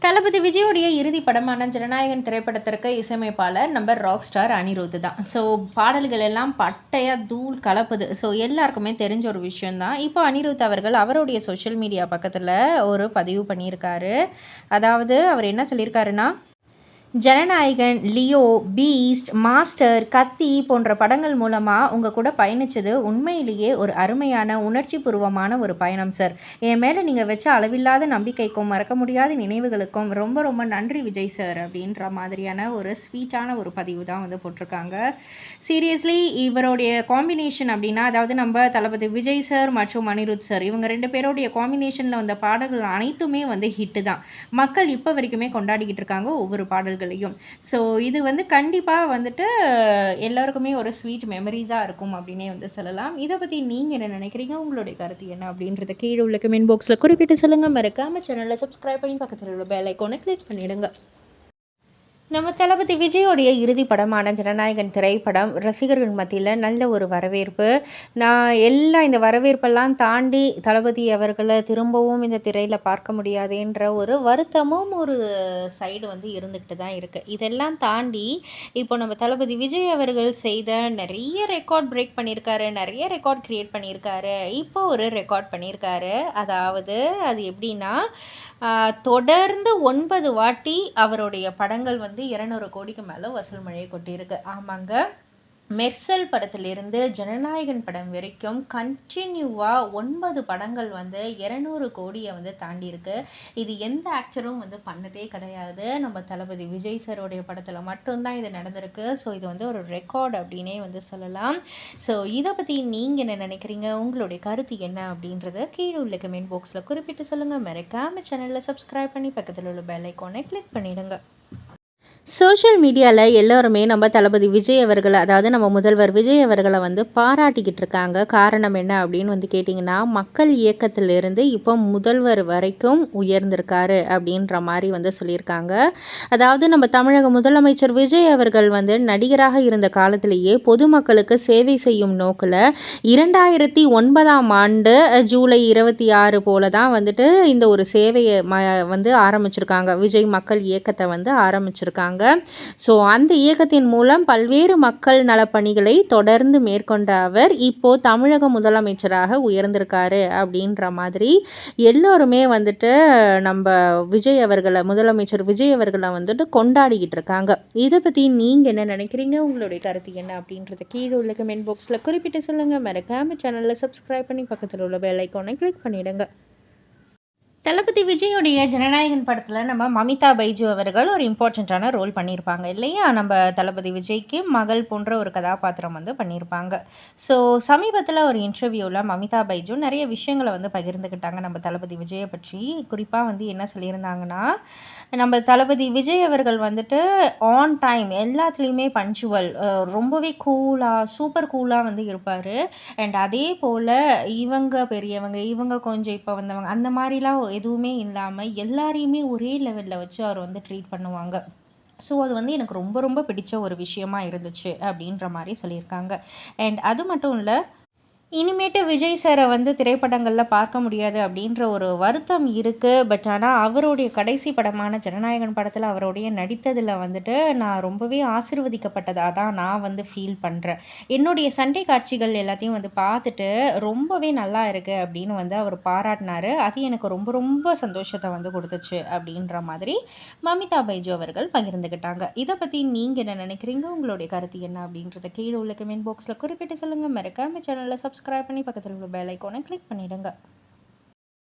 தளபதி விஜயோடைய இறுதி படமான ஜனநாயகன் திரைப்படத்திற்கு இசையமைப்பாளர் நம்ம ராக் ஸ்டார் அனிருத் தான். ஸோ பாடல்கள் எல்லாம் பட்டையாக தூள் கலப்புது. ஸோ எல்லாருக்குமே தெரிஞ்ச ஒரு விஷயந்தான். இப்போ அனிருத் அவர்கள் அவருடைய சோஷியல் மீடியா பக்கத்தில் ஒரு பதிவு பண்ணியிருக்காரு. அதாவது அவர் என்ன சொல்லியிருக்காருன்னா, ஜனநாயகன், லியோ, பீஸ்ட், மாஸ்டர், கத்தி போன்ற படங்கள் மூலமாக உங்கள் கூட பயணித்தது உண்மையிலேயே ஒரு அருமையான உணர்ச்சி பூர்வமான ஒரு பயணம் சார். என் மேலே நீங்கள் வச்ச அளவில்லாத நம்பிக்கைக்கும் மறக்க முடியாத நினைவுகளுக்கும் ரொம்ப ரொம்ப நன்றி விஜய் சார் அப்படின்ற மாதிரியான ஒரு ஸ்வீட்டான ஒரு பதிவு தான் வந்து போட்டிருக்காங்க. சீரியஸ்லி இவருடைய காம்பினேஷன் அப்படின்னா, அதாவது நம்ம தளபதி விஜய் சார் மற்றும் அனிருத் சார் இவங்க 2 பேருடைய காம்பினேஷனில் வந்த பாடல்கள் அனைத்துமே வந்து ஹிட்டு தான். மக்கள் இப்போ வரைக்குமே கொண்டாடிக்கிட்டு இருக்காங்க ஒவ்வொரு பாடல்கள். ஸோ இது வந்து கண்டிப்பாக வந்துட்டு எல்லாருக்குமே ஒரு ஸ்வீட் மெமரிஸாக இருக்கும் அப்படின்னே வந்து சொல்லலாம். இதை பற்றி நீங்கள் என்ன நினைக்கிறீங்க, உங்களுடைய கருத்து என்ன அப்படின்றத கீழே உள்ள கமெண்ட் பாக்ஸில் குறிப்பிட்டு சொல்லுங்கள். மறக்காமல் சேனலை சப்ஸ்கிரைப் பண்ணி பக்கத்தில் உள்ள பெல் ஐக்கானை கிளிக் பண்ணிவிடுங்க. நம்ம தளபதி விஜயோடைய இறுதி படமான ஜனநாயகன் திரைப்படம் ரசிகர்கள் மத்தியில் நல்ல ஒரு வரவேற்பு. இந்த வரவேற்பெல்லாம் தாண்டி தளபதி அவர்களை திரும்பவும் இந்த திரையில் பார்க்க முடியாதுன்ற ஒரு வருத்தமும் ஒரு சைடு வந்து இருந்துக்கிட்டு தான் இருக்குது. இதெல்லாம் தாண்டி இப்போ நம்ம தளபதி விஜய் அவர்கள் செய்த நிறைய ரெக்கார்ட் பிரேக் பண்ணியிருக்காரு, நிறைய ரெக்கார்ட் க்ரியேட் பண்ணியிருக்காரு. இப்போ ஒரு ரெக்கார்ட் பண்ணியிருக்காரு. அதாவது அது எப்படின்னா, தொடர்ந்து 9 வாட்டி அவருடைய படங்கள் வந்து 200 கோடிக்கு மேலே வசூல் மழையை கொட்டியிருக்கு. ஆமாங்க, மெர்சல் படத்திலிருந்து ஜனநாயகன் படம் வரைக்கும் கண்டினியூவாக 9 படங்கள் வந்து 200 கோடியை வந்து தாண்டியிருக்கு. இது எந்த ஆக்டரும் வந்து பண்ணதே கிடையாது. நம்ம தளபதி விஜய் சாரோடைய படத்தில் மட்டும்தான் இது நடந்திருக்கு. ஸோ இது வந்து ஒரு ரெக்கார்டு அப்படின்னே வந்து சொல்லலாம். ஸோ இதை பற்றி நீங்கள் என்ன நினைக்கிறீங்க, உங்களுடைய கருத்து என்ன அப்படின்றத கீழே உள்ள கமெண்ட் பாக்ஸில் குறிப்பிட்டு சொல்லுங்கள். மறக்காமல் சேனலில் சப்ஸ்கிரைப் பண்ணி பக்கத்தில் உள்ள பெல் ஐக்கானை கிளிக் பண்ணிவிடுங்க. சோஷியல் மீடியாவில் எல்லோருமே நம்ம தளபதி விஜய் அவர்களை, அதாவது நம்ம முதல்வர் விஜய் அவர்களை வந்து பாராட்டிக்கிட்டு இருக்காங்க. காரணம் என்ன அப்படின்னு வந்து கேட்டிங்கன்னா, மக்கள் இயக்கத்திலிருந்து இப்போ முதல்வர் வரைக்கும் உயர்ந்திருக்காரு அப்படின்ற மாதிரி வந்து சொல்லியிருக்காங்க. அதாவது நம்ம தமிழக முதலமைச்சர் விஜய் அவர்கள் வந்து நடிகராக இருந்த காலத்திலேயே பொதுமக்களுக்கு சேவை செய்யும் நோக்கில் 2009ஆம் ஆண்டு ஜூலை 26 போல தான் வந்துட்டு இந்த ஒரு சேவையை வந்து ஆரம்பிச்சிருக்காங்க. விஜய் மக்கள் இயக்கத்தை வந்து ஆரம்பிச்சிருக்காங்க. ஸோ அந்த இயக்கத்தின் மூலம் பல்வேறு மக்கள் நலப்பணிகளை தொடர்ந்து மேற்கொண்ட அவர் இப்போ தமிழக முதலமைச்சராக உயர்ந்திருக்காரு அப்படின்ற மாதிரி எல்லோருமே வந்துட்டு நம்ம விஜய் அவர்களை, முதலமைச்சர் விஜய் அவர்களை வந்துட்டு கொண்டாடிக்கிட்டு இருக்காங்க. இதை பற்றி நீங்கள் என்ன நினைக்கிறீங்க, உங்களுடைய கருத்து என்ன அப்படின்றத கீழே உள்ள கமெண்ட் பாக்ஸில் குறிப்பிட்டு சொல்லுங்கள். மறக்காம சேனலில் சப்ஸ்கிரைப் பண்ணி பக்கத்தில் உள்ள பெல் ஐக்கானை கிளிக் பண்ணிவிடுங்க. தளபதி விஜயோடைய ஜனநாயகன் படத்தில் நம்ம மமிதா பைஜு அவர்கள் ஒரு இம்பார்ட்டண்ட்டான ரோல் பண்ணியிருப்பாங்க இல்லையா. நம்ம தளபதி விஜய்க்கு மகள் போன்ற ஒரு கதாபாத்திரம் வந்து பண்ணியிருப்பாங்க. ஸோ சமீபத்தில் ஒரு இன்டர்வியூவில் மமிதா பைஜு நிறைய விஷயங்களை வந்து பகிர்ந்துக்கிட்டாங்க நம்ம தளபதி விஜயை பற்றி. குறிப்பாக வந்து என்ன சொல்லியிருந்தாங்கன்னா, நம்ம தளபதி விஜய் அவர்கள் வந்துட்டு ஆன் டைம் எல்லாத்துலேயுமே பஞ்சுவல், ரொம்பவே கூலாக, சூப்பர் கூலாக வந்து இருப்பார். அண்ட் அதே போல் இவங்க பெரியவங்க, இவங்க கொஞ்சம் இப்போ வந்தவங்க, அந்த மாதிரிலாம் எதுவுமே இல்லாமல் எல்லாரையுமே ஒரே லெவலில் வச்சு அவர் வந்து ட்ரீட் பண்ணுவாங்க. ஸோ அது வந்து எனக்கு ரொம்ப ரொம்ப பிடிச்ச ஒரு விஷயமா இருந்துச்சு அப்படின்ற மாதிரி சொல்லியிருக்காங்க. அண்ட் அது மட்டும் இல்லை, இனிமேட்டு விஜய் சாரை வந்து திரைப்படங்களில் பார்க்க முடியாது அப்படின்ற ஒரு வருத்தம் இருக்குது. பட் ஆனால் அவருடைய கடைசி படமான ஜனநாயகன் படத்தில் அவருடைய நடித்ததில் வந்துட்டு நான் ரொம்பவே ஆசீர்வதிக்கப்பட்டதாக தான் நான் வந்து ஃபீல் பண்ணுறேன். என்னுடைய சண்டை காட்சிகள் எல்லாத்தையும் வந்து பார்த்துட்டு ரொம்பவே நல்லா இருக்குது அப்படின்னு வந்து அவர் பாராட்டினார். அது எனக்கு ரொம்ப ரொம்ப சந்தோஷத்தை வந்து கொடுத்துச்சு அப்படின்ற மாதிரி மமிதா பைஜு அவர்கள் பகிர்ந்துக்கிட்டாங்க. இதை பற்றி நீங்கள் என்ன நினைக்கிறீங்க, உங்களுடைய கருத்து என்ன அப்படின்றத கீழே உள்ள கமெண்ட் பாக்ஸில் குறிப்பிட்டு சொல்லுங்கள். மறக்காம சேனலில் சப்ஸ்கிரைப் பண்ணி பக்கத்தில் உள்ள பெல் ஐக்கானை கிளிக் பண்ணிவிடுங்க.